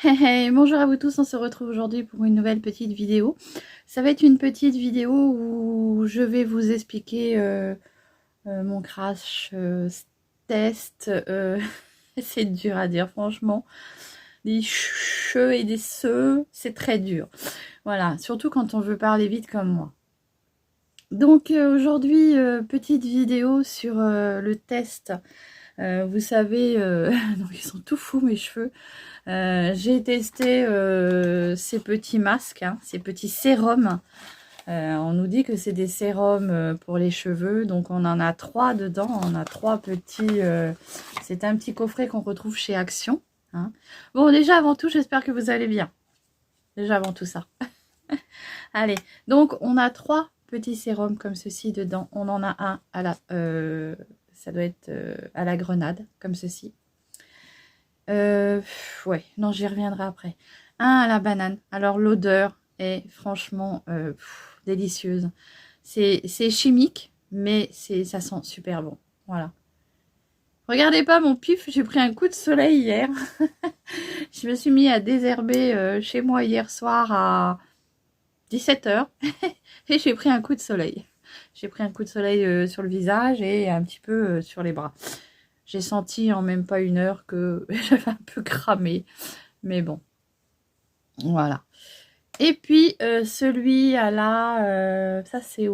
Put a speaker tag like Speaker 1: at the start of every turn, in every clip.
Speaker 1: Hey, hey, bonjour à vous tous, on se retrouve aujourd'hui pour une nouvelle petite vidéo. Ça va être une petite vidéo où je vais vous expliquer mon crash test. C'est dur à dire franchement. Des che et des se, c'est très dur. Voilà, surtout quand on veut parler vite comme moi. Donc aujourd'hui, petite vidéo sur le test. Vous savez, donc ils sont tout fous mes cheveux. J'ai testé ces petits masques, hein, ces petits sérums. On nous dit que c'est des sérums pour les cheveux. Donc on en a 3 dedans. On a 3 petits... c'est un petit coffret qu'on retrouve chez Action. Hein. Bon, déjà avant tout, j'espère que vous allez bien. Déjà avant tout ça. Allez, donc on a 3 petits sérums comme ceci dedans. On en a un à la... ça doit être à la grenade, comme ceci. Ouais, non, j'y reviendrai après. Un à la banane. Alors, l'odeur est franchement délicieuse. C'est chimique, mais ça sent super bon. Voilà. Regardez pas mon pif, j'ai pris un coup de soleil hier. Je me suis mis à désherber chez moi hier soir à 17 h et j'ai pris un coup de soleil. J'ai pris un coup de soleil sur le visage et un petit peu sur les bras. J'ai senti en même pas une heure que j'avais un peu cramé. Mais bon, voilà. Et puis, celui à la... ça, c'est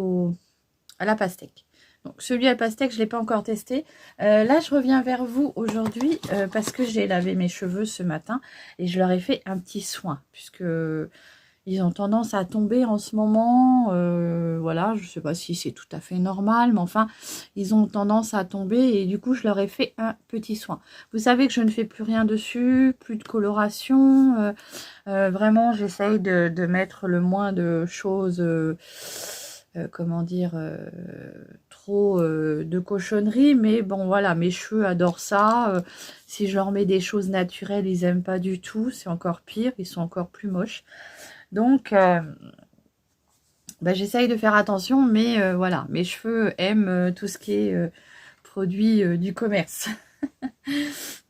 Speaker 1: à la pastèque. Donc, celui à la pastèque, je ne l'ai pas encore testé. Là, je reviens vers vous aujourd'hui parce que j'ai lavé mes cheveux ce matin et je leur ai fait un petit soin puisque... ils ont tendance à tomber en ce moment, voilà, je ne sais pas si c'est tout à fait normal, mais enfin, ils ont tendance à tomber et du coup, je leur ai fait un petit soin. Vous savez que je ne fais plus rien dessus, plus de coloration, vraiment, j'essaye de mettre le moins de choses, comment dire, trop de cochonneries, mais bon, voilà, mes cheveux adorent ça. Si je leur mets des choses naturelles, ils n'aiment pas du tout, c'est encore pire, ils sont encore plus moches. Donc, j'essaye de faire attention, mais voilà, mes cheveux aiment tout ce qui est produit du commerce.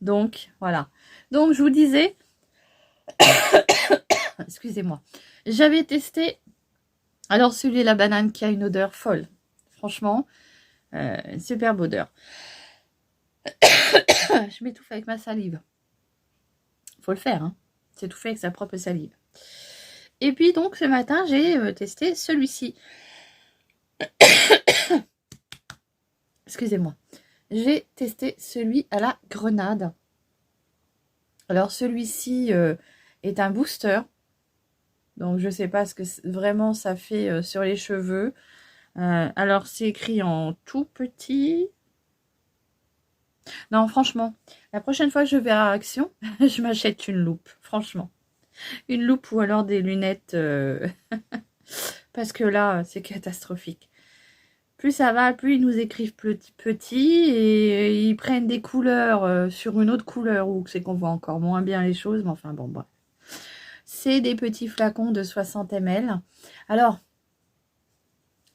Speaker 1: Donc, voilà. Donc, je vous disais, excusez-moi, j'avais testé, alors celui à la banane qui a une odeur folle. Franchement, une superbe odeur. Je m'étouffe avec ma salive. Faut le faire, hein. S'étouffer avec sa propre salive. Et puis, donc, ce matin, j'ai testé celui-ci. Excusez-moi. J'ai testé celui à la grenade. Alors, celui-ci est un booster. Donc, je ne sais pas ce que vraiment ça fait sur les cheveux. Alors, c'est écrit en tout petit. Non, franchement, la prochaine fois que je vais à Action, je m'achète une loupe. Franchement. Une loupe ou alors des lunettes. Parce que là, c'est catastrophique. Plus ça va, plus ils nous écrivent petit et ils prennent des couleurs sur une autre couleur ou c'est qu'on voit encore moins bien les choses. Mais enfin, bon, bref. C'est des petits flacons de 60 ml. Alors,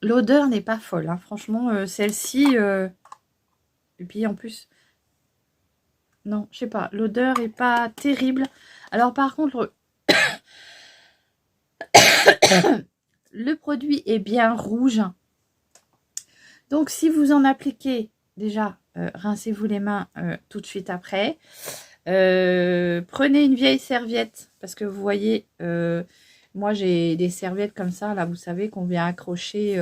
Speaker 1: l'odeur n'est pas folle. Hein. Franchement, celle-ci... et puis en plus... Non, je sais pas. L'odeur est pas terrible. Alors par contre... le produit est bien rouge. Donc, si vous en appliquez, déjà, rincez-vous les mains tout de suite après. Prenez une vieille serviette, parce que vous voyez, moi j'ai des serviettes comme ça, là, vous savez, qu'on vient accrocher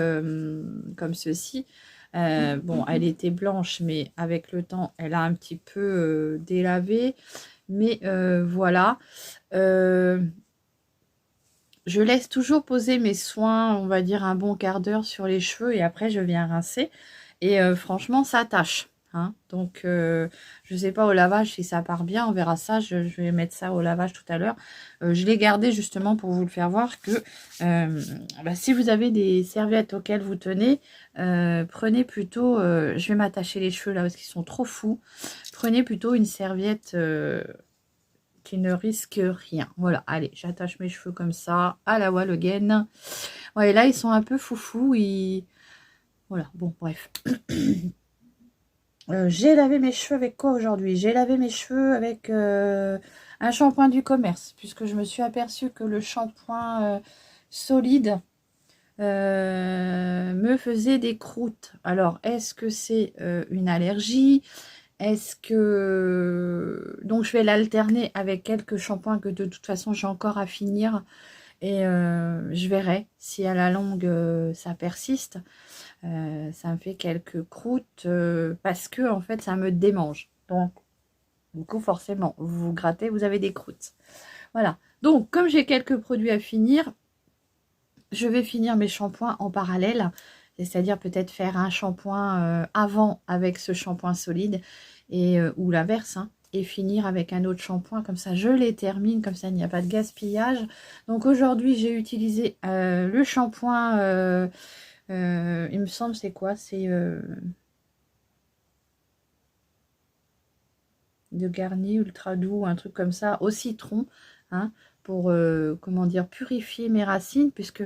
Speaker 1: comme ceci. Bon, elle était blanche, mais avec le temps, elle a un petit peu délavé. Mais voilà. Je laisse toujours poser mes soins, on va dire un bon quart d'heure sur les cheveux et après je viens rincer. Et franchement, ça tâche. Hein. Donc, je ne sais pas au lavage si ça part bien, on verra ça. Je vais mettre ça au lavage tout à l'heure. Je l'ai gardé justement pour vous le faire voir que si vous avez des serviettes auxquelles vous tenez, prenez plutôt, je vais m'attacher les cheveux là parce qu'ils sont trop fous. Prenez plutôt une serviette qui ne risque rien. Voilà, allez, j'attache mes cheveux comme ça à la wall again. Ouais, là, ils sont un peu foufous. Voilà, bon, bref. J'ai lavé mes cheveux avec quoi aujourd'hui? J'ai lavé mes cheveux avec Un shampoing du commerce, puisque je me suis aperçue que le shampoing solide me faisait des croûtes. Alors, est-ce que c'est une allergie? Est-ce que... Donc, je vais l'alterner avec quelques shampoings que de toute façon, j'ai encore à finir. Et je verrai si à la longue, ça persiste. Ça me fait quelques croûtes parce que, en fait, ça me démange. Donc, du coup, forcément, vous vous grattez, vous avez des croûtes. Voilà. Donc, comme j'ai quelques produits à finir, je vais finir mes shampoings en parallèle. C'est-à-dire peut-être faire un shampoing avant avec ce shampoing solide et ou l'inverse, hein, et finir avec un autre shampoing. Comme ça, je les termine. Comme ça, il n'y a pas de gaspillage. Donc, aujourd'hui, j'ai utilisé le shampoing. Il me semble, c'est quoi? C'est de Garnier Ultra Doux, un truc comme ça, au citron, hein, pour, comment dire, purifier mes racines, puisque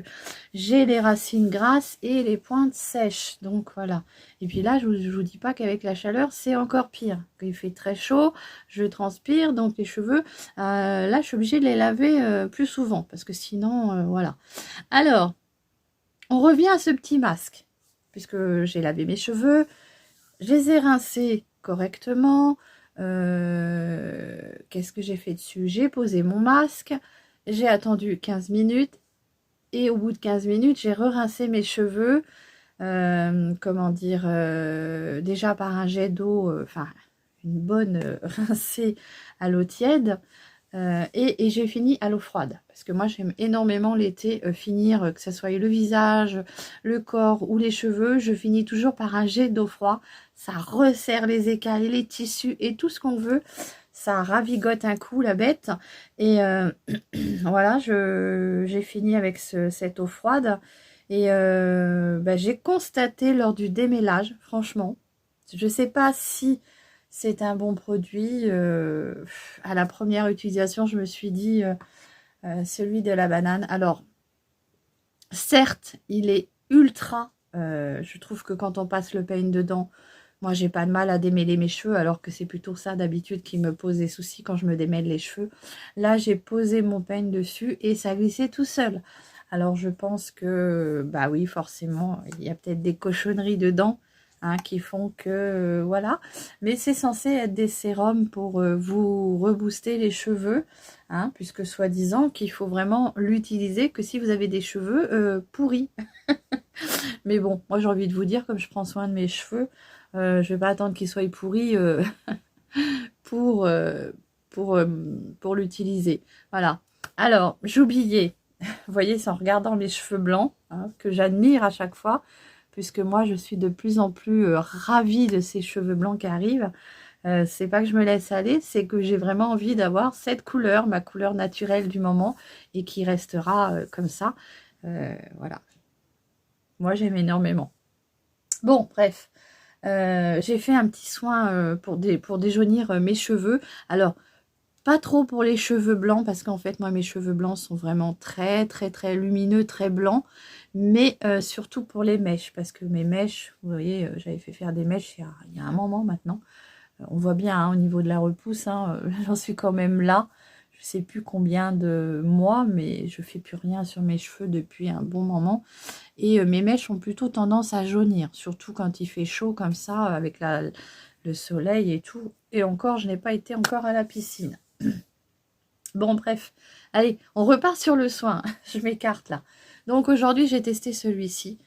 Speaker 1: j'ai les racines grasses et les pointes sèches. Donc, voilà. Et puis là, je vous dis pas qu'avec la chaleur, c'est encore pire. Il fait très chaud, je transpire, donc les cheveux, là, je suis obligée de les laver plus souvent, parce que sinon, voilà. Alors, on revient à ce petit masque, puisque j'ai lavé mes cheveux, je les ai rincés correctement. Qu'est-ce que j'ai fait dessus? J'ai posé mon masque, j'ai attendu 15 minutes et au bout de 15 minutes, j'ai re-rincé mes cheveux. Comment dire, déjà par un jet d'eau, enfin une bonne rincée à l'eau tiède. Et j'ai fini à l'eau froide parce que moi j'aime énormément l'été finir, que ce soit le visage, le corps ou les cheveux, je finis toujours par un jet d'eau froide. Ça resserre les écailles, les tissus et tout ce qu'on veut. Ça ravigote un coup la bête. Et voilà, j'ai fini avec cette eau froide. Et bah, j'ai constaté lors du démêlage, franchement, je sais pas si c'est un bon produit. À la première utilisation, je me suis dit celui de la banane. Alors, certes, il est ultra. Je trouve que quand on passe le peigne dedans, moi, j'ai pas de mal à démêler mes cheveux, alors que c'est plutôt ça d'habitude qui me pose des soucis quand je me démêle les cheveux. Là, j'ai posé mon peigne dessus et ça glissait tout seul. Alors, je pense que, bah oui, forcément, il y a peut-être des cochonneries dedans. Hein, qui font que, voilà. Mais c'est censé être des sérums pour vous rebooster les cheveux, hein, puisque soi-disant qu'il faut vraiment l'utiliser que si vous avez des cheveux pourris. Mais bon, moi j'ai envie de vous dire, comme je prends soin de mes cheveux, je vais pas attendre qu'ils soient pourris pour, pour l'utiliser. Voilà. Alors, j'oubliais, vous voyez, c'est en regardant mes cheveux blancs, hein, que j'admire à chaque fois, puisque moi je suis de plus en plus ravie de ces cheveux blancs qui arrivent. C'est pas que je me laisse aller, c'est que j'ai vraiment envie d'avoir cette couleur, ma couleur naturelle du moment, et qui restera comme ça. Voilà. Moi j'aime énormément. Bon, bref. J'ai fait un petit soin pour déjaunir mes cheveux. Alors, pas trop pour les cheveux blancs, parce qu'en fait, moi, mes cheveux blancs sont vraiment très, très, très lumineux, très blancs. Mais surtout pour les mèches, parce que mes mèches, vous voyez, j'avais fait faire des mèches il y a un moment maintenant. On voit bien hein, au niveau de la repousse, hein, j'en suis quand même là. Je ne sais plus combien de mois, mais je fais plus rien sur mes cheveux depuis un bon moment. Et mes mèches ont plutôt tendance à jaunir, surtout quand il fait chaud comme ça, avec le soleil et tout. Et encore, je n'ai pas été encore à la piscine. Bon, bref. Allez, on repart sur le soin. Je m'écarte là. Donc aujourd'hui, j'ai testé celui-ci.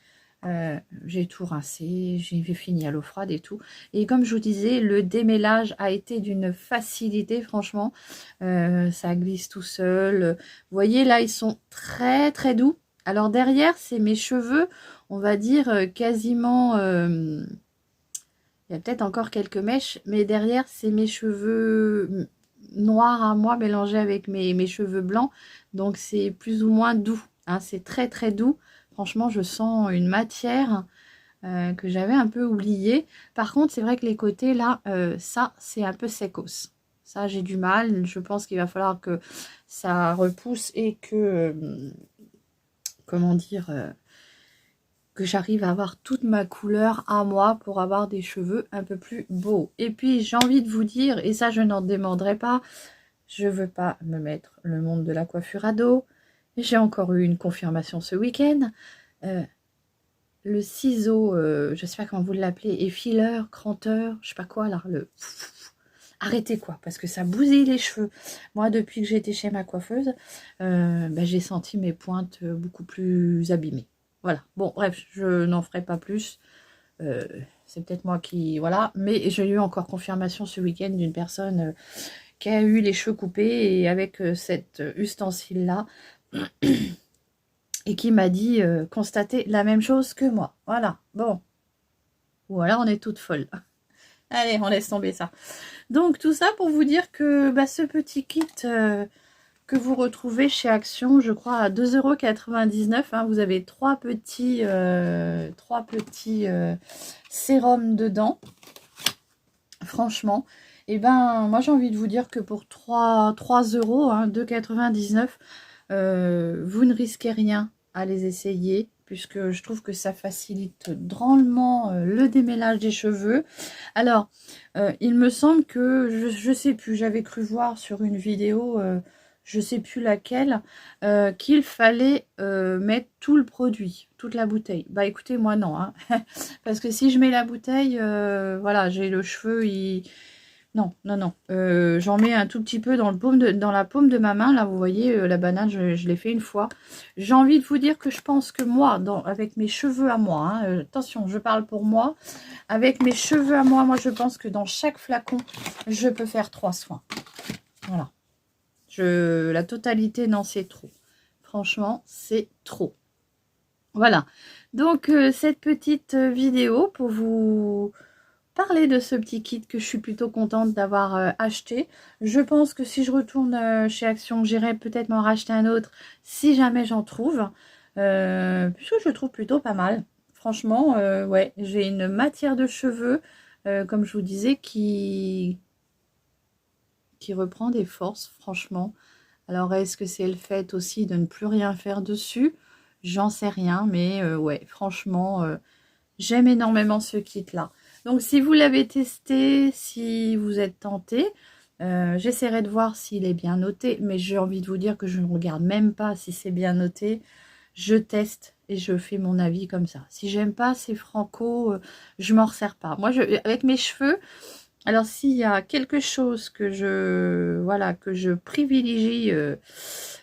Speaker 1: J'ai tout rincé, j'ai fini à l'eau froide et tout. Et comme je vous disais, le démêlage a été d'une facilité, franchement. Ça glisse tout seul. Vous voyez, là, ils sont très, très doux. Alors derrière, c'est mes cheveux, on va dire quasiment... il y a peut-être encore quelques mèches, mais derrière, c'est mes cheveux noirs à moi mélangés avec mes cheveux blancs. Donc, c'est plus ou moins doux. Hein, c'est très, très doux. Franchement, je sens une matière que j'avais un peu oubliée. Par contre, c'est vrai que les côtés, là, ça, c'est un peu secos. Ça, j'ai du mal. Je pense qu'il va falloir que ça repousse et que, comment dire, que j'arrive à avoir toute ma couleur à moi pour avoir des cheveux un peu plus beaux. Et puis, j'ai envie de vous dire, et ça, je n'en demanderai pas, Je veux pas me mettre le monde de la coiffure à dos. J'ai encore eu une confirmation ce week-end. Le ciseau, je sais pas comment vous l'appelez, effileur, cranteur, je sais pas quoi là, arrêtez quoi, parce que ça bousille les cheveux. Moi, depuis que j'ai été chez ma coiffeuse, j'ai senti mes pointes beaucoup plus abîmées. Voilà, bon, bref, je n'en ferai pas plus. C'est peut-être moi qui... Voilà, mais j'ai eu encore confirmation ce week-end d'une personne qui a eu les cheveux coupés et avec cet ustensile-là, et qui m'a dit constater la même chose que moi. Voilà, bon. Ou alors on est toutes folles. Allez, on laisse tomber ça. Donc tout ça pour vous dire que ce petit kit que vous retrouvez chez Action, je crois à 2,99 €, hein, vous avez trois petits sérums dedans. Franchement, et moi j'ai envie de vous dire que pour 3 €, hein, 2,99 €, vous ne risquez rien à les essayer, puisque je trouve que ça facilite drôlement le démêlage des cheveux. Alors, il me semble que, je sais plus, j'avais cru voir sur une vidéo, je sais plus laquelle, qu'il fallait mettre tout le produit, toute la bouteille. Bah écoutez, moi non, hein. Parce que si je mets la bouteille, voilà, j'ai le cheveu, non, non, non. J'en mets un tout petit peu dans la paume de ma main. Là, vous voyez, la banane, je l'ai fait une fois. J'ai envie de vous dire que je pense que moi, avec mes cheveux à moi, hein, attention, je parle pour moi. Avec mes cheveux à moi, je pense que dans chaque flacon, je peux faire 3 soins. Voilà. La totalité, non, c'est trop. Franchement, c'est trop. Voilà. Donc, cette petite vidéo pour vous parler de ce petit kit que je suis plutôt contente d'avoir acheté. Je pense que si je retourne chez Action, j'irai peut-être m'en racheter un autre si jamais j'en trouve. Puisque je le trouve plutôt pas mal. Franchement, ouais, j'ai une matière de cheveux, comme je vous disais, qui reprend des forces, franchement. Alors, est-ce que c'est le fait aussi de ne plus rien faire dessus? J'en sais rien, mais ouais, franchement, j'aime énormément ce kit-là. Donc, si vous l'avez testé, si vous êtes tenté, j'essaierai de voir s'il est bien noté. Mais j'ai envie de vous dire que je ne regarde même pas si c'est bien noté. Je teste et je fais mon avis comme ça. Si j'aime pas, c'est franco, je m'en resserre pas. Moi, avec mes cheveux, alors s'il y a quelque chose que je privilégie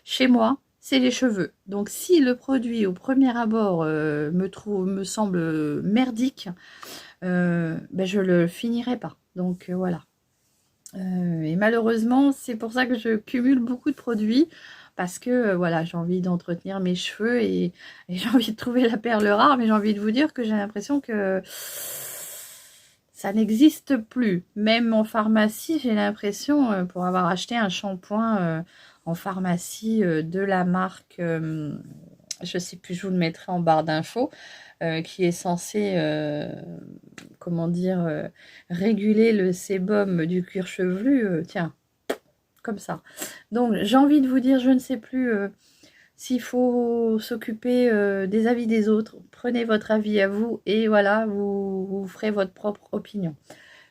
Speaker 1: chez moi, c'est les cheveux. Donc si le produit au premier abord me semble merdique, je le finirai pas. Donc voilà. Et malheureusement, c'est pour ça que je cumule beaucoup de produits, parce que voilà, j'ai envie d'entretenir mes cheveux et j'ai envie de trouver la perle rare, mais j'ai envie de vous dire que j'ai l'impression que ça n'existe plus. Même en pharmacie, j'ai l'impression, pour avoir acheté un shampoing en pharmacie de la marque, je sais plus, je vous le mettrai en barre d'infos, qui est censé, comment dire, réguler le sébum du cuir chevelu, tiens, comme ça. Donc, j'ai envie de vous dire, je ne sais plus s'il faut s'occuper des avis des autres. Prenez votre avis à vous et voilà, vous ferez votre propre opinion.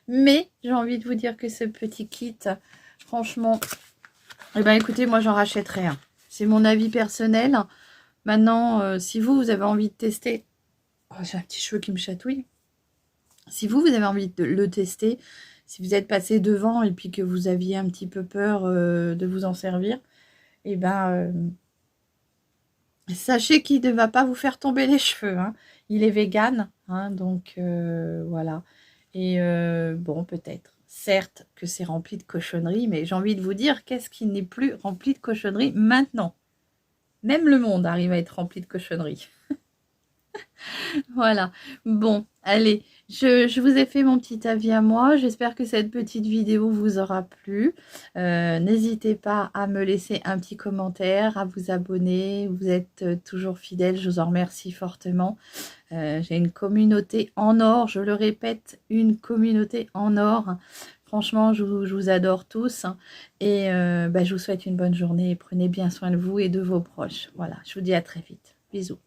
Speaker 1: Mais j'ai envie de vous dire que ce petit kit, franchement, écoutez, moi j'en rachèterai un. C'est mon avis personnel. Maintenant, si vous avez envie de tester, oh, j'ai un petit cheveu qui me chatouille. Si vous avez envie de le tester, si vous êtes passé devant et puis que vous aviez un petit peu peur de vous en servir, sachez qu'il ne va pas vous faire tomber les cheveux. Hein. Il est vegan, hein, donc voilà. Et bon, peut-être. Certes que c'est rempli de cochonneries, mais j'ai envie de vous dire, qu'est-ce qui n'est plus rempli de cochonneries maintenant? Même le monde arrive à être rempli de cochonneries. Voilà. Bon, allez, je vous ai fait mon petit avis à moi. J'espère que cette petite vidéo vous aura plu. N'hésitez pas à me laisser un petit commentaire, à vous abonner. Vous êtes toujours fidèles, je vous en remercie fortement. J'ai une communauté en or, je le répète, une communauté en or. Franchement, je vous adore tous. Et je vous souhaite une bonne journée. Prenez bien soin de vous et de vos proches. Voilà, je vous dis à très vite. Bisous.